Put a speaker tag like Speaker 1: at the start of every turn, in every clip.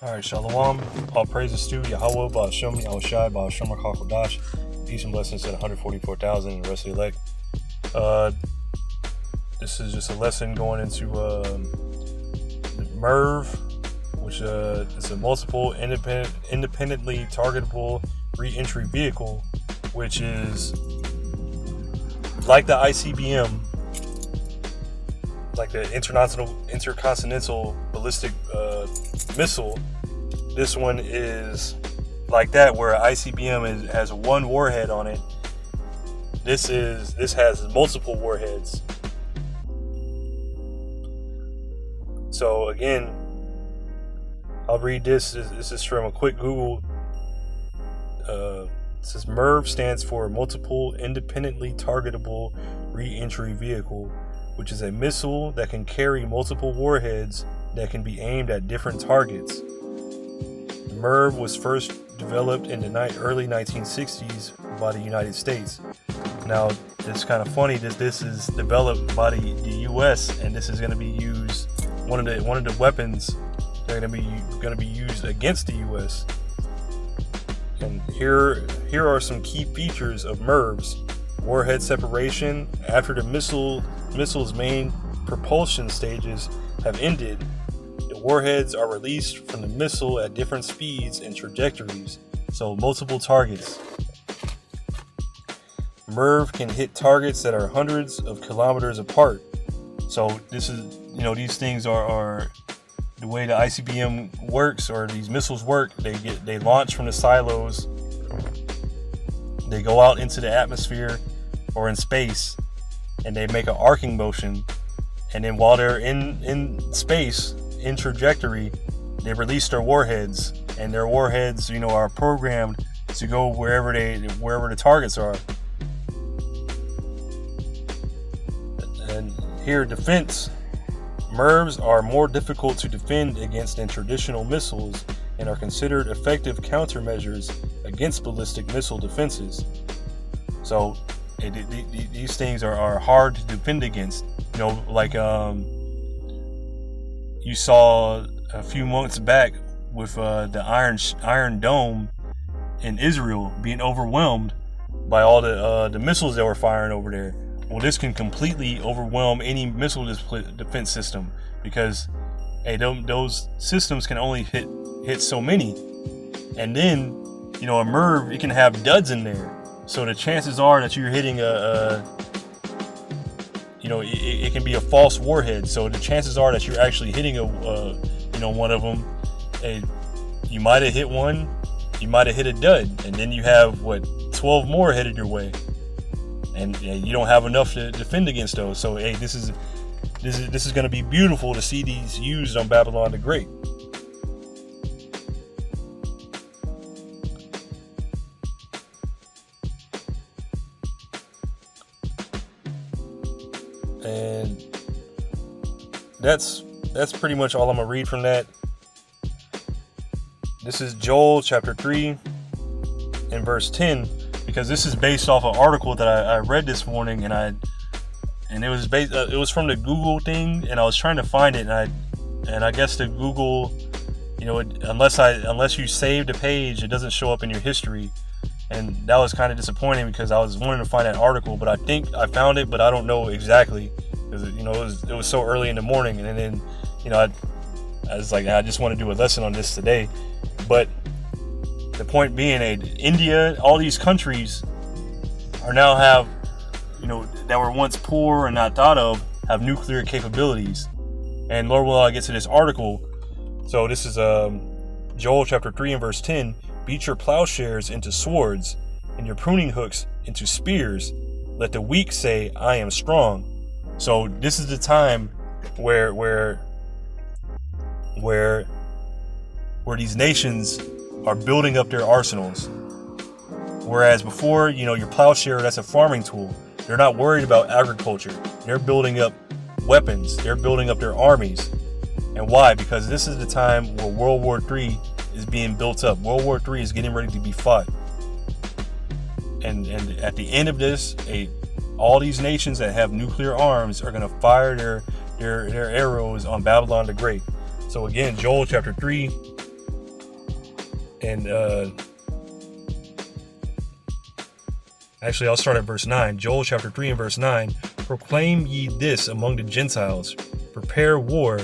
Speaker 1: Alright, Shalom. All praises to Yahweh, Ba'ashem, Yahushai, Ba'ashem, HaKadosh. Peace and blessings to the 144,000 and the rest of the elect. This is just a lesson going into MERV, which is a multiple independently targetable re-entry vehicle, which is like the ICBM, like the intercontinental ballistic missile. This one is like that, where ICBM has one warhead on it. This has multiple warheads. So again, I'll read this. This is from a quick Google. It says MERV stands for Multiple Independently Targetable Re-Entry Vehicle, which is a missile that can carry multiple warheads that can be aimed at different targets. The MERV was first developed in the early 1960s by the United States. Now, it's kind of funny that this is developed by the U.S. and this is going to be used. One of the weapons that are going to be used against the U.S. And here are some key features of MERVs. Warhead separation. After the missile's main propulsion stages have ended, the warheads are released from the missile at different speeds and trajectories, so multiple targets. MERV can hit targets that are hundreds of kilometers apart. So this is, these things are the way the ICBM works, or these missiles work. They launch from the silos. They go out into the atmosphere or in space, and they make an arcing motion. And then while they're in space, in trajectory, they release their warheads. And their warheads, are programmed to go wherever the targets are. And here, defense. MERVs are more difficult to defend against than traditional missiles and are considered effective countermeasures against ballistic missile defenses. So these things are hard to defend against. Like you saw a few months back with the Iron Dome in Israel being overwhelmed by all the missiles that were firing over there. Well, this can completely overwhelm any missile defense system, because those systems can only hit so many. And then, a MERV, it can have duds in there. So the chances are that you're hitting it can be a false warhead. So the chances are that you're actually hitting one of them. You might have hit one, you might have hit a dud, and then you have 12 more headed your way. And you don't have enough to defend against those. So this is going to be beautiful to see these used on Babylon the Great. And that's pretty much all I'm gonna read from that. This is Joel chapter 3 and verse 10. Because this is based off an article that I read this morning, and it was it was from the Google thing, and I was trying to find it, and I guess the Google, unless you save the page, it doesn't show up in your history, and that was kind of disappointing because I was wanting to find that article, but I think I found it, but I don't know exactly because it was so early in the morning, and then I was like, I just want to do a lesson on this today, but. The point being, India, all these countries are now have, that were once poor and not thought of, have nuclear capabilities. And Lord will I get to this article. So this is Joel chapter 3 and verse 10. Beat your plowshares into swords and your pruning hooks into spears. Let the weak say, I am strong. So this is the time where these nations are building up their arsenals. Whereas before, your plowshare, that's a farming tool. They're not worried about agriculture. They're building up weapons. They're building up their armies. And why? Because this is the time where World War III is being built up. World War III is getting ready to be fought. And at the end of this, all these nations that have nuclear arms are going to fire their arrows on Babylon the Great. So again, Joel chapter 3 And actually, I'll start at verse 9. Joel chapter 3 and verse 9. Proclaim ye this among the Gentiles. Prepare war.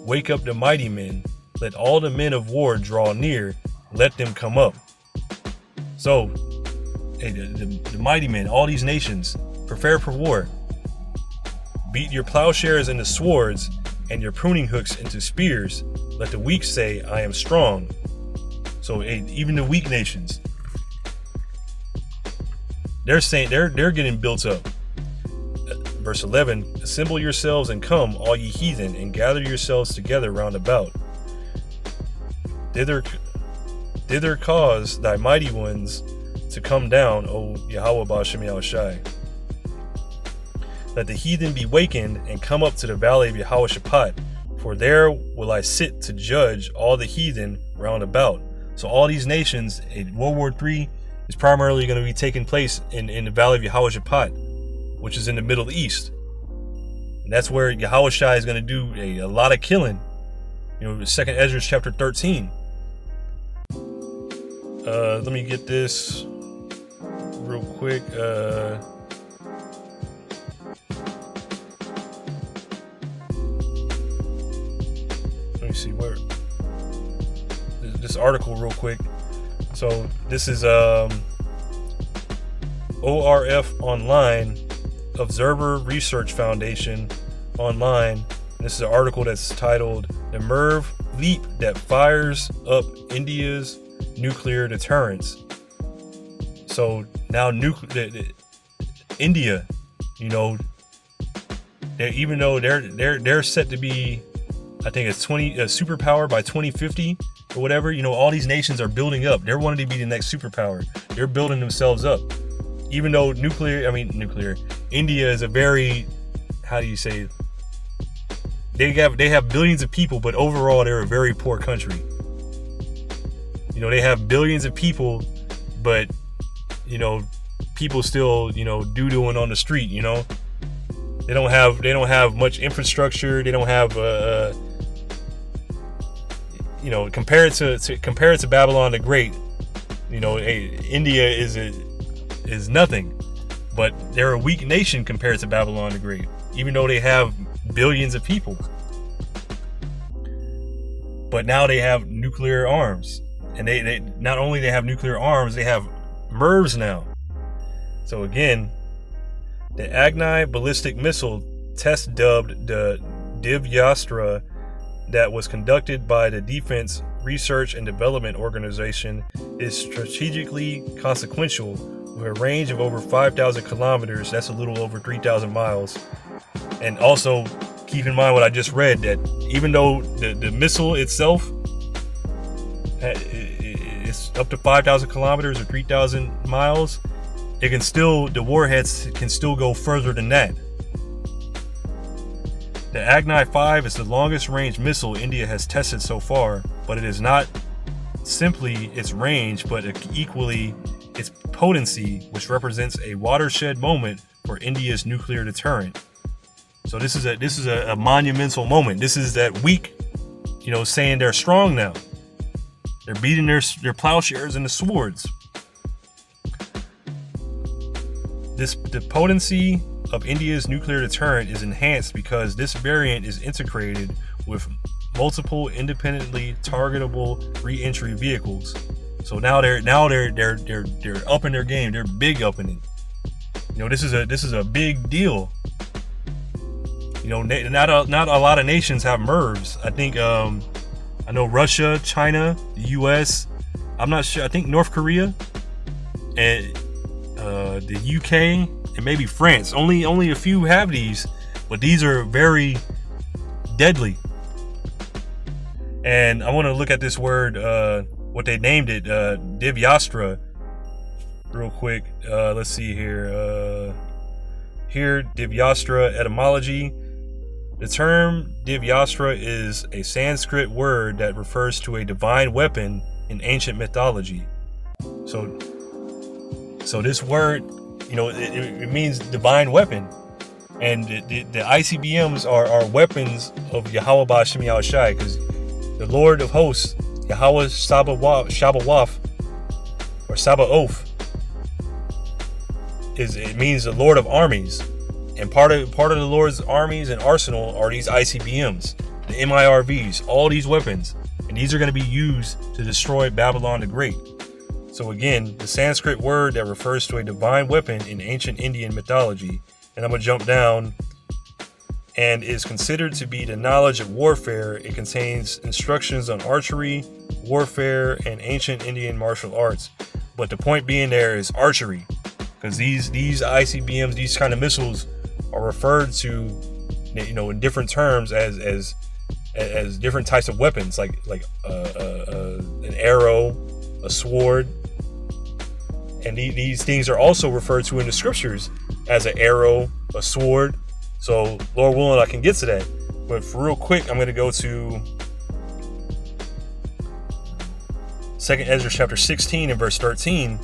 Speaker 1: Wake up the mighty men. Let all the men of war draw near. Let them come up. So, hey, the mighty men, all these nations, prepare for war. Beat your plowshares into swords and your pruning hooks into spears. Let the weak say, I am strong. So even the weak nations, they're saying they're getting built up. Verse 11, assemble yourselves and come, all ye heathen, and gather yourselves together round about. Thither cause thy mighty ones to come down, O Yahweh Ba'ashem Yahushai. Let the heathen be wakened and come up to the valley of Yehoshaphat, for there will I sit to judge all the heathen round about. So all these nations, World War III is primarily going to be taking place in the valley of Yehoshaphat, which is in the Middle East. And that's where Yahushai is going to do a lot of killing. You know, 2 Ezra chapter 13. Let me get this real quick. Let me see where this article real quick. So this is ORF Online, Observer Research Foundation Online. This is an article that's titled "The Merv Leap That Fires Up India's Nuclear Deterrence." So now India, you know, even though they're set to be, I think it's 20 superpower by 2050 or whatever. You know, all these nations are building up. They're wanting to be the next superpower. They're building themselves up. Even though India is a very, how do you say? They have billions of people, but overall they're a very poor country. You know, they have billions of people, but you know, people still, you know, doo-dooing on the street. You know, they don't have much infrastructure. They don't have you know, compare it to Babylon the Great. You know, India is nothing, but they're a weak nation compared to Babylon the Great, even though they have billions of people. But now they have nuclear arms, and they not only they have nuclear arms, they have MIRVs now. So again, the Agni ballistic missile test, dubbed the Divyastra, that was conducted by the Defense Research and Development Organization, is strategically consequential with a range of over 5,000 kilometers. That's a little over 3,000 miles. And also keep in mind what I just read, that even though the missile itself is up to 5,000 kilometers or 3,000 miles, the warheads can still go further than that. The Agni 5 is the longest range missile India has tested so far, but it is not simply its range, but equally its potency, which represents a watershed moment for India's nuclear deterrent. So this is a monumental moment. This is that weak, you know, saying they're strong now. They're beating their plowshares into swords. The potency of India's nuclear deterrent is enhanced because this variant is integrated with multiple independently targetable re-entry vehicles. So now they're upping their game. They're big upping it. You know, this is a big deal. You know, not a lot of nations have MIRVs. I think I know Russia, China, the U.S. I'm not sure. I think North Korea and the UK and maybe France. Only a few have these, but these are very deadly. And I want to look at this word, what they named it, Divyastra, real quick. Let's see here. Here, Divyastra etymology. The term Divyastra is a Sanskrit word that refers to a divine weapon in ancient mythology. So this word, you know, it means divine weapon, and the ICBMs are weapons of Yahweh Ba'ashem Yahushai, because the Lord of Hosts Yahweh Sabaoth, or Sabaoth, it means the Lord of armies. And part of the Lord's armies and arsenal are these ICBMs, the MIRVs, all these weapons. And these are going to be used to destroy Babylon the Great. So again, the Sanskrit word that refers to a divine weapon in ancient Indian mythology. And I'm going to jump down. And is considered to be the knowledge of warfare. It contains instructions on archery, warfare, and ancient Indian martial arts. But the point being there is archery. Because these ICBMs, these kind of missiles are referred to, in different terms as different types of weapons, like an arrow, a sword, and these things are also referred to in the scriptures as an arrow, a sword. So Lord willing, I can get to that. But for real quick, I'm going to go to 2 Ezra chapter 16 and verse 13.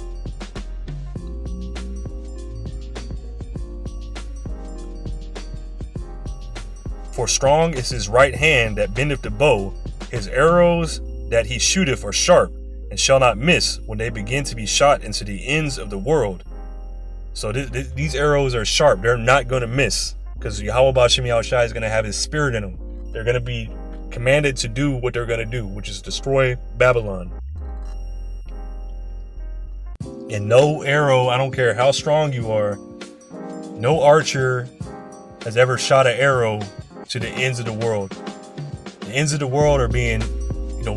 Speaker 1: For strong is his right hand that bendeth the bow, his arrows that he shooteth are sharp, and shall not miss when they begin to be shot into the ends of the world. So these arrows are sharp, they're not going to miss, because Yahweh Ba'Shem Yahushua is going to have his spirit in them. They're going to be commanded to do what they're going to do, which is destroy Babylon. And no arrow, I don't care how strong you are, no archer has ever shot an arrow to the ends of the world. The ends of the world are being,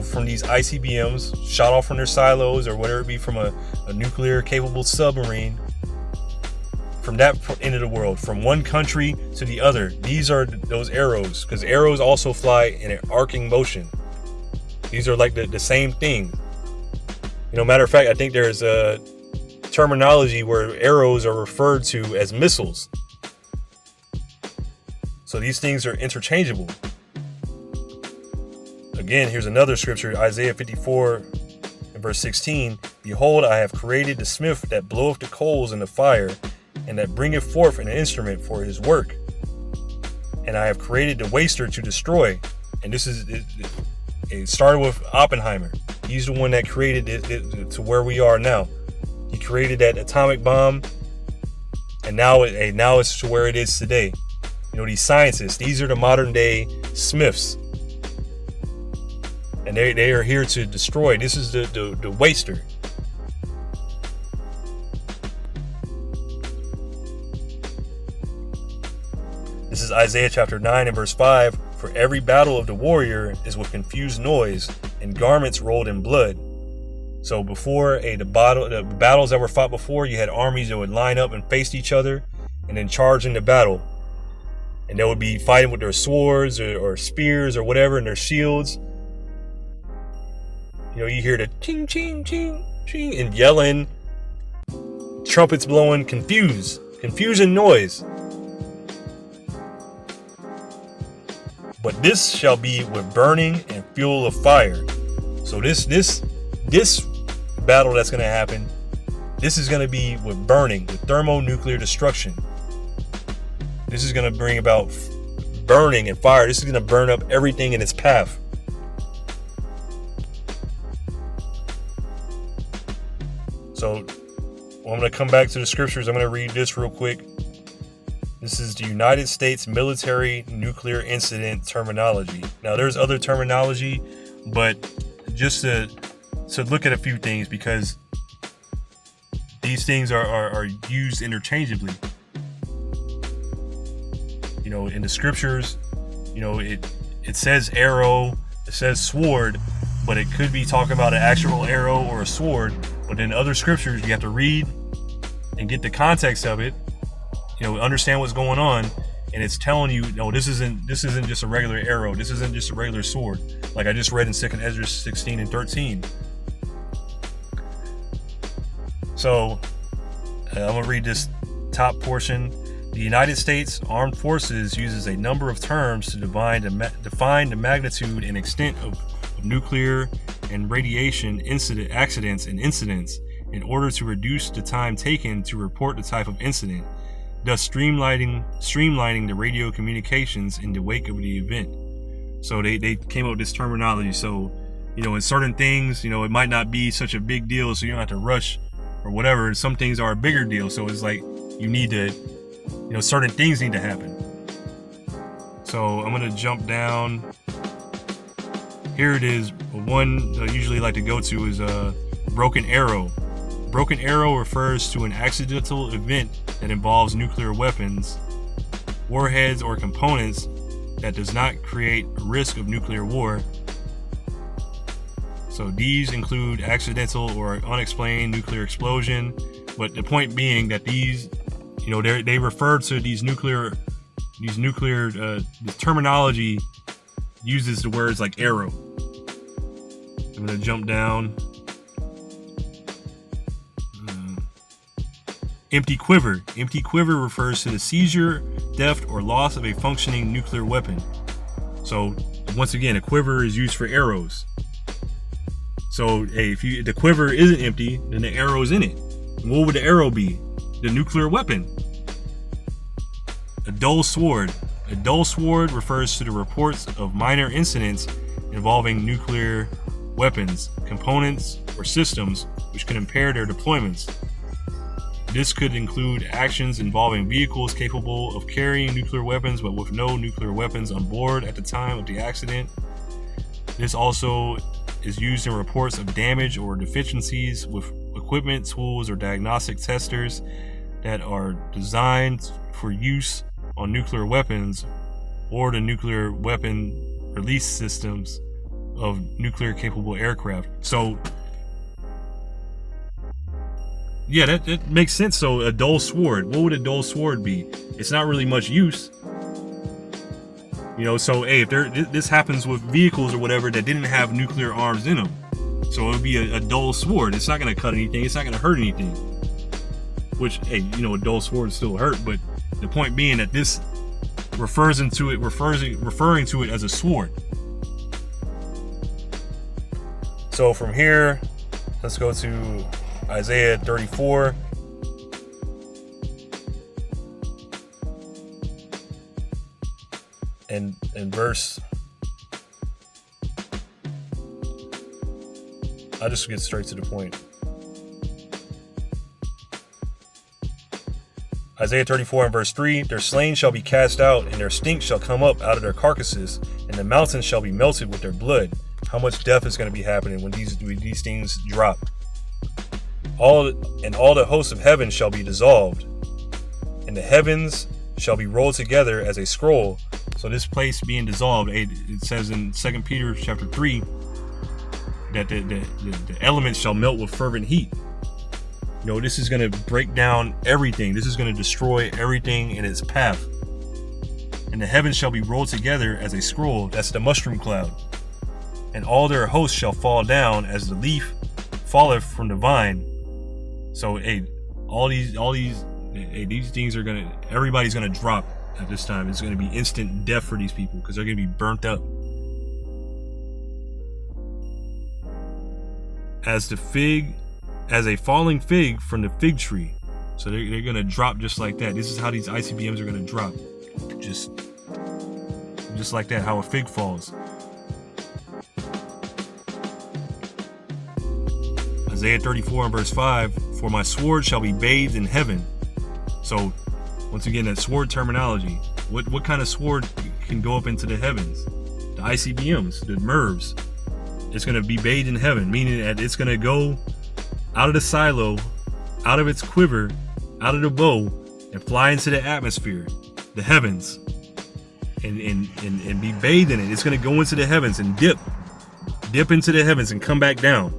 Speaker 1: from these ICBMs shot off from their silos, or whatever it be, from a nuclear capable submarine. From that end of the world, from one country to the other, these are those arrows, because arrows also fly in an arcing motion. These are like the same thing. Matter of fact, I think there's a terminology where arrows are referred to as missiles. So these things are interchangeable. Again, here's another scripture, Isaiah 54 and verse 16. Behold, I have created the smith that bloweth the coals in the fire, and that bringeth forth an instrument for his work. And I have created the waster to destroy. And it started with Oppenheimer. He's the one that created it to where we are now. He created that atomic bomb, and now it's to where it is today. These scientists, these are the modern day smiths. And they are here to destroy. This is the waster. This is Isaiah chapter 9 and verse 5. For every battle of the warrior is with confused noise, and garments rolled in blood. So before the battles that were fought before, you had armies that would line up and face each other and then charge into battle. And they would be fighting with their swords or spears or whatever, and their shields. You hear the ching, ching, ching, ching, and yelling, trumpets blowing, confusion noise. But this shall be with burning and fuel of fire. So this battle that's going to happen, this is going to be with burning, with thermonuclear destruction. This is going to bring about burning and fire. This is going to burn up everything in its path. So I'm going to come back to the scriptures. I'm going to read this real quick. This is the United States military nuclear incident terminology. Now, there's other terminology, but just to look at a few things, because these things are used interchangeably. In the scriptures, it says arrow, it says sword, but it could be talking about an actual arrow or a sword. But in other scriptures, you have to read and get the context of it, understand what's going on, and it's telling you, no, this isn't just a regular arrow, this isn't just a regular sword, like I just read in 2 Ezra 16 and 13. So I'm gonna read this top portion. The United States Armed Forces uses a number of terms to define the magnitude and extent of nuclear and radiation accidents and incidents in order to reduce the time taken to report the type of incident, thus streamlining the radio communications in the wake of the event. So they came up with this terminology. So in certain things, it might not be such a big deal, so you don't have to rush or whatever. Some things are a bigger deal, so it's like you need to, certain things need to happen. So I'm gonna jump down. Here it is. One I usually like to go to is Broken Arrow. Broken Arrow refers to an accidental event that involves nuclear weapons, warheads, or components that does not create a risk of nuclear war. So these include accidental or unexplained nuclear explosion, but the point being that these, they refer to the terminology uses the words like arrow. I'm gonna jump down. Empty quiver. Empty quiver refers to the seizure, theft, or loss of a functioning nuclear weapon. So once again, a quiver is used for arrows. So hey, if the quiver isn't empty, then the arrow is in it. What would the arrow be? The nuclear weapon. A dull sword. A dull sword refers to the reports of minor incidents involving nuclear weapons, components, or systems which could impair their deployments. This could include actions involving vehicles capable of carrying nuclear weapons but with no nuclear weapons on board at the time of the accident. This also is used in reports of damage or deficiencies with equipment, tools, or diagnostic testers that are designed for use on nuclear weapons or the nuclear weapon release systems of nuclear capable aircraft. So yeah, that makes sense. So a dull sword, what would a dull sword be? It's not really much use. So hey, if this happens with vehicles or whatever that didn't have nuclear arms in them, so it would be a dull sword. It's not going to cut anything. It's not going to hurt anything. Which, hey, a dull sword still hurt, but the point being that this referring to it as a sword. So from here, let's go to Isaiah 34. And verse, I'll just get straight to the point. Isaiah 34 and verse 3, their slain shall be cast out, and their stink shall come up out of their carcasses, and the mountains shall be melted with their blood. How much death is going to be happening when these things drop? All the hosts of heaven shall be dissolved, and the heavens shall be rolled together as a scroll. So this place being dissolved, it says in 2 Peter chapter 3 that the elements shall melt with fervent heat. This is going to break down everything. This is going to destroy everything in its path. And the heavens shall be rolled together as a scroll. That's the mushroom cloud. And all their hosts shall fall down as the leaf falleth from the vine. So hey, these things are everybody's gonna drop at this time. It's gonna be instant death for these people because they're gonna be burnt up. As a falling fig from the fig tree. So they're gonna drop just like that. This is how these ICBMs are gonna drop. Just like that, how a fig falls. Isaiah 34 and verse 5, for my sword shall be bathed in heaven. So once again, that sword terminology. What kind of sword can go up into the heavens? The ICBMs, the MIRVs. It's going to be bathed in heaven, meaning that it's going to go out of the silo, out of its quiver, out of the bow, and fly into the atmosphere, the heavens, and be bathed in it. It's going to go into the heavens and dip into the heavens and come back down.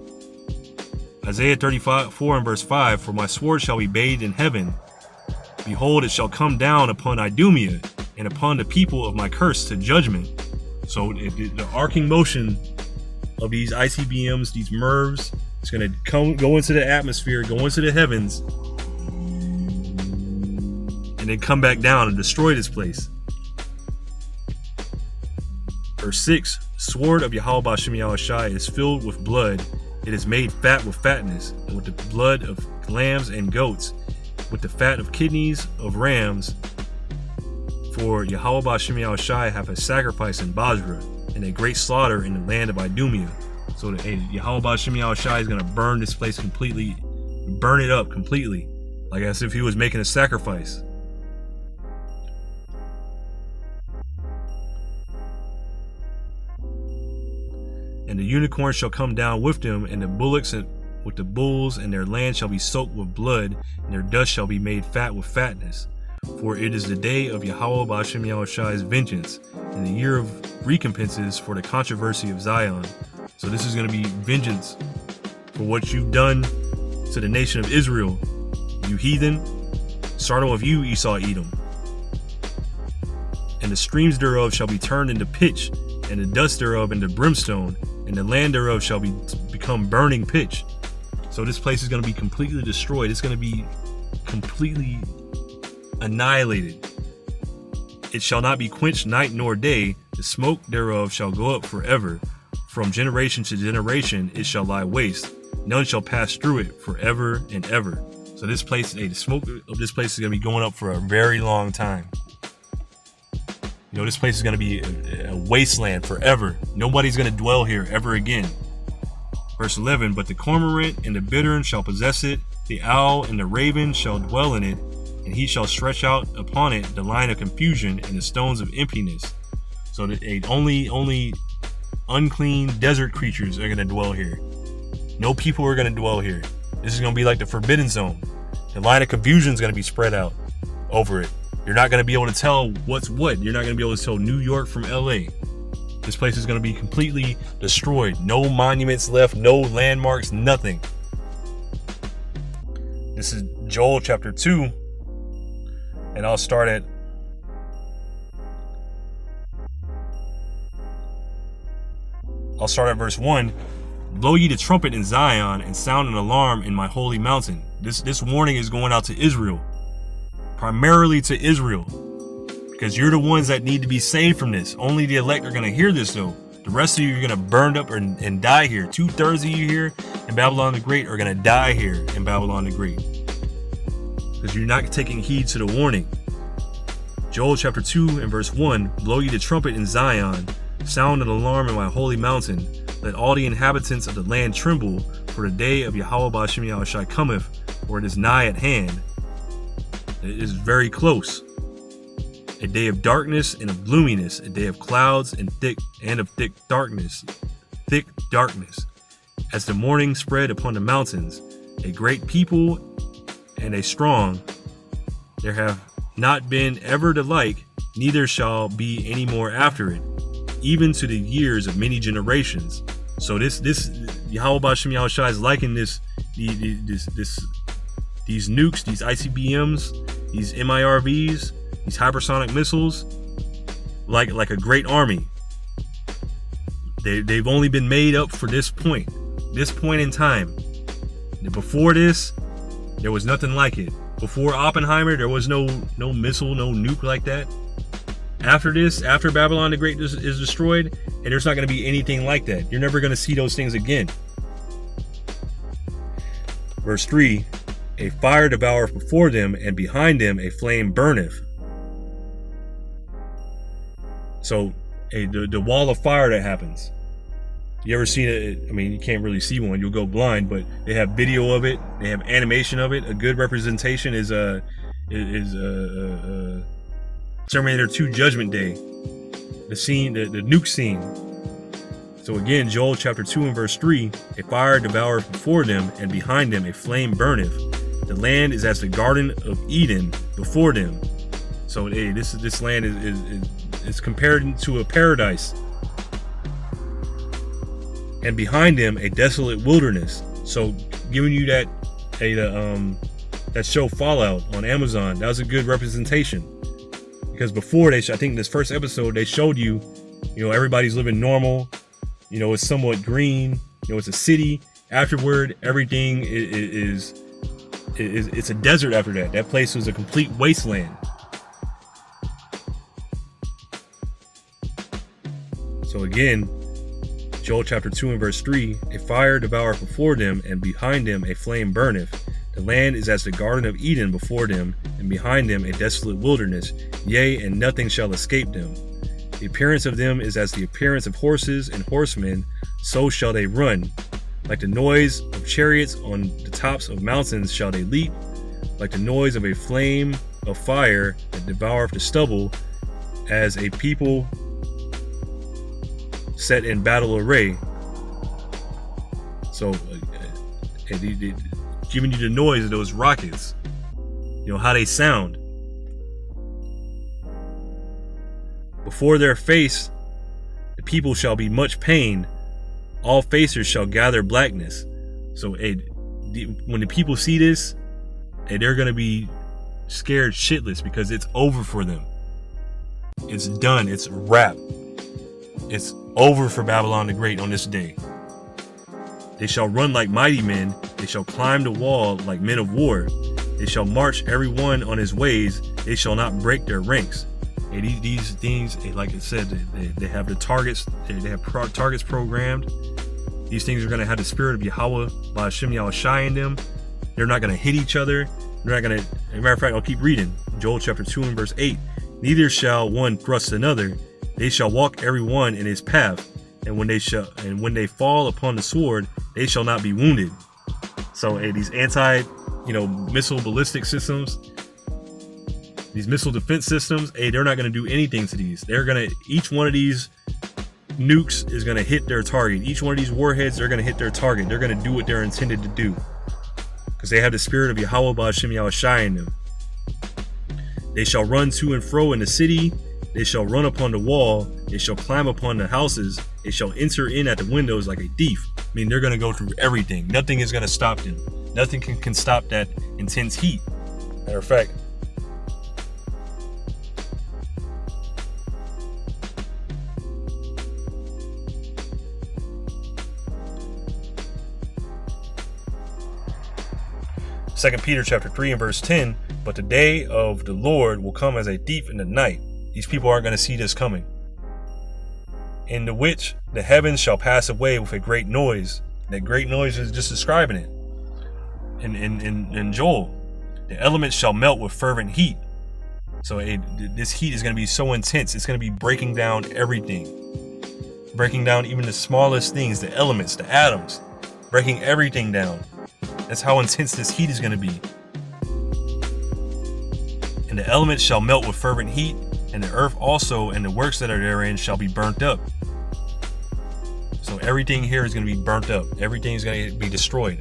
Speaker 1: Isaiah 34 and verse 5, for my sword shall be bathed in heaven. Behold, it shall come down upon Idumea and upon the people of my curse to judgment. So the arcing motion of these ICBMs, these MIRVs, it's going to go into the atmosphere, go into the heavens, and then come back down and destroy this place. Verse 6, sword of Yahweh Ba'Shem Yahushai is filled with blood. It is made fat with fatness, and with the blood of lambs and goats, with the fat of kidneys of rams. For Yahweh Ba'Shem Yahushai hath a sacrifice in Basra, and a great slaughter in the land of Idumea. So Yahweh Ba'Shem Yahushai is going to burn this place completely, burn it up completely, like as if he was making a sacrifice. And the unicorn shall come down with them, and the bullocks with the bulls, and their land shall be soaked with blood, and their dust shall be made fat with fatness. For it is the day of Yahweh Ba'Shem Yahushai's vengeance, and the year of recompenses for the controversy of Zion. So this is going to be vengeance for what you've done to the nation of Israel, you heathen. Starting with you, Esau, Edom. And the streams thereof shall be turned into pitch, and the dust thereof into brimstone, and the land thereof shall become burning pitch. So this place is going to be completely destroyed. It's going to be completely annihilated. It shall not be quenched night nor day. The smoke thereof shall go up forever. From generation to generation it shall lie waste. None shall pass through it forever and ever. So this place, the smoke of this place is going to be going up for a very long time. You know, this place is going to be a wasteland forever. Nobody's going to dwell here ever again. Verse 11, but the cormorant and the bittern shall possess it. The owl and the raven shall dwell in it. And he shall stretch out upon it the line of confusion and the stones of emptiness. So that only unclean desert creatures are going to dwell here. No people are going to dwell here. This is going to be like the forbidden zone. The line of confusion is going to be spread out over it. You're not going to be able to tell what's what. You're not going to be able to tell New York from LA. This place is going to be completely destroyed. No monuments left, no landmarks, nothing. This is Joel chapter 2. And I'll start at verse 1. Blow ye the trumpet in Zion and sound an alarm in my holy mountain. This warning is going out to Israel. Primarily to Israel. Because you're the ones that need to be saved from this. Only the elect are going to hear this though. The rest of you are going to burn up and die here. 2/3 of you here in Babylon the Great are going to die here in Babylon the Great. Because you're not taking heed to the warning. Joel chapter 2 and verse 1. Blow ye the trumpet in Zion. Sound an alarm in my holy mountain. Let all the inhabitants of the land tremble, for the day of Yahweh Ba'Shem Yahushai cometh, for it is nigh at hand. It is very close. A day of darkness and of gloominess, a day of clouds and thick darkness. Thick darkness. As the morning spread upon the mountains, a great people and a strong, there have not been ever the like, neither shall be any more after it, even to the years of many generations. So this Yahweh Ba'Shem Yahushai is liking these nukes, these ICBMs, these MIRVs, these hypersonic missiles, like a great army. They've only been made up for this point in time. Before this, there was nothing like it. Before Oppenheimer, there was no missile, no nuke like that. After this, after Babylon the Great is destroyed, and there's not going to be anything like that. You're never going to see those things again. Verse 3, a fire devoureth before them, and behind them a flame burneth. So the wall of fire that happens. You ever seen it? I mean, you can't really see one. You'll go blind, but they have video of it. They have animation of it. A good representation is Terminator 2 Judgment Day. The scene, the nuke scene. So again, Joel chapter 2 and verse 3, a fire devoureth before them, and behind them a flame burneth. The land is as the garden of Eden before them. So this land is compared to a paradise. And behind them a desolate wilderness. So giving you that show Fallout on Amazon, that was a good representation. Because before I think this first episode, they showed you, everybody's living normal. It's somewhat green. It's a city. Afterward, everything is it's a desert after that. That place was a complete wasteland. So again, Joel chapter 2 and verse 3, a fire devoureth before them, and behind them a flame burneth. The land is as the garden of Eden before them, and behind them a desolate wilderness, yea, and nothing shall escape them. The appearance of them is as the appearance of horses and horsemen, so shall they run. Like the noise of chariots on the tops of mountains shall they leap. Like the noise of a flame of fire that devoureth the stubble, as a people set in battle array. So, giving you the noise of those rockets, how they sound. Before their face, the people shall be much pained. All faces shall gather blackness. So, when the people see this, they're going to be scared shitless because it's over for them. It's done. It's wrapped. It's over for Babylon the Great on this day. They shall run like mighty men. They shall climb the wall like men of war. They shall march every one on his ways. They shall not break their ranks. And these things, like I said, they have the targets. They have targets programmed. These things are going to have the spirit of Yahweh by Hashem Yahushai in them. They're not going to hit each other. They're not going to. As a matter of fact, I'll keep reading. Joel chapter 2 and verse 8. Neither shall one thrust another. They shall walk every one in his path. And when they fall upon the sword, they shall not be wounded. So these missile ballistic systems, these missile defense systems, they're not going to do anything to these. Each one of these nukes is going to hit their target. Each one of these warheads, they're going to hit their target. They're going to do what they're intended to do. Because they have the spirit of Yahweh Ba'Shem Yahushai in them. They shall run to and fro in the city. They shall run upon the wall. They shall climb upon the houses. They shall enter in at the windows like a thief. I mean, they're going to go through everything. Nothing is going to stop them. Nothing can stop that intense heat. Matter of fact, Second Peter chapter 3 and verse 10, but the day of the Lord will come as a thief in the night. These people aren't going to see this coming. In the which the heavens shall pass away with a great noise. That great noise is just describing it. In Joel, the elements shall melt with fervent heat. So this heat is going to be so intense, it's going to be breaking down everything. Breaking down even the smallest things, the elements, the atoms. Breaking everything down. That's how intense this heat is going to be. And the elements shall melt with fervent heat, and the earth also and the works that are therein shall be burnt up. So everything here is going to be burnt up. Everything is going to be destroyed.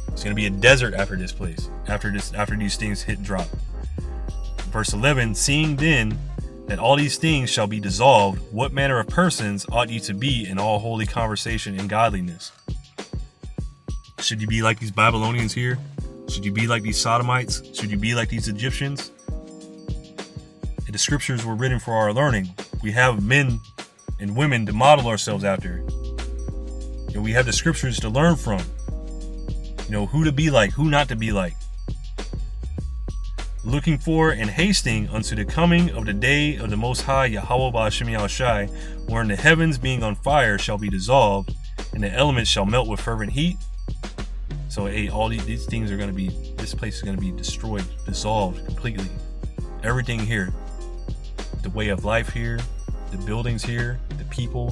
Speaker 1: It's going to be a desert after this place, after these things hit drop. Verse 11, seeing then that all these things shall be dissolved, what manner of persons ought ye to be in all holy conversation and godliness? Should you be like these Babylonians here? Should you be like these Sodomites? Should you be like these Egyptians? And the scriptures were written for our learning. We have men and women to model ourselves after. We have the scriptures to learn from. Who to be like, who not to be like. Looking for and hasting unto the coming of the day of the Most High Yahweh Ba'Shem Yahushai, wherein the heavens being on fire shall be dissolved, and the elements shall melt with fervent heat. So all these things are going to be, this place is going to be destroyed, dissolved completely. Everything here, the way of life here, the buildings here, the people.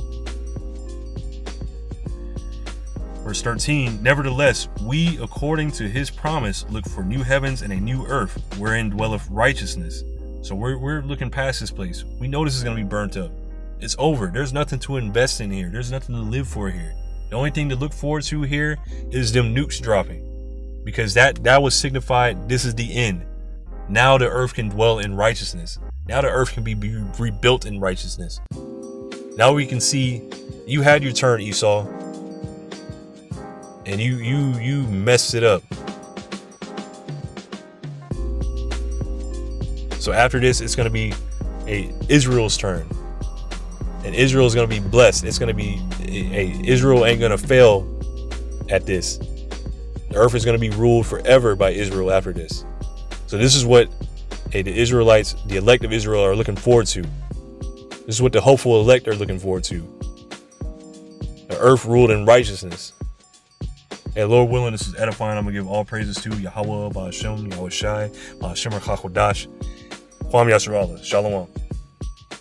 Speaker 1: Verse 13, nevertheless, we according to his promise look for new heavens and a new earth, wherein dwelleth righteousness. So we're looking past this place. We know this is going to be burnt up. It's over. There's nothing to invest in here. There's nothing to live for here. The only thing to look forward to here is them nukes dropping, because that was signified. This is the end. Now the earth can dwell in righteousness. Now the earth can be rebuilt in righteousness. Now we can see you had your turn, Esau, and you messed it up. So after this, it's going to be Israel's turn. And Israel is going to be blessed. It's going to be Israel ain't going to fail at this. The earth is going to be ruled forever by Israel after this. So this is what the Israelites, the elect of Israel, are looking forward to. This is what the hopeful elect are looking forward to. The earth ruled in righteousness. Hey, Lord willing, this is edifying. I'm going to give all praises to Yahweh, Ba'Shem, Yahushai, Ba'Shem HaChakodash, Kwam Yasharallah. Shalom.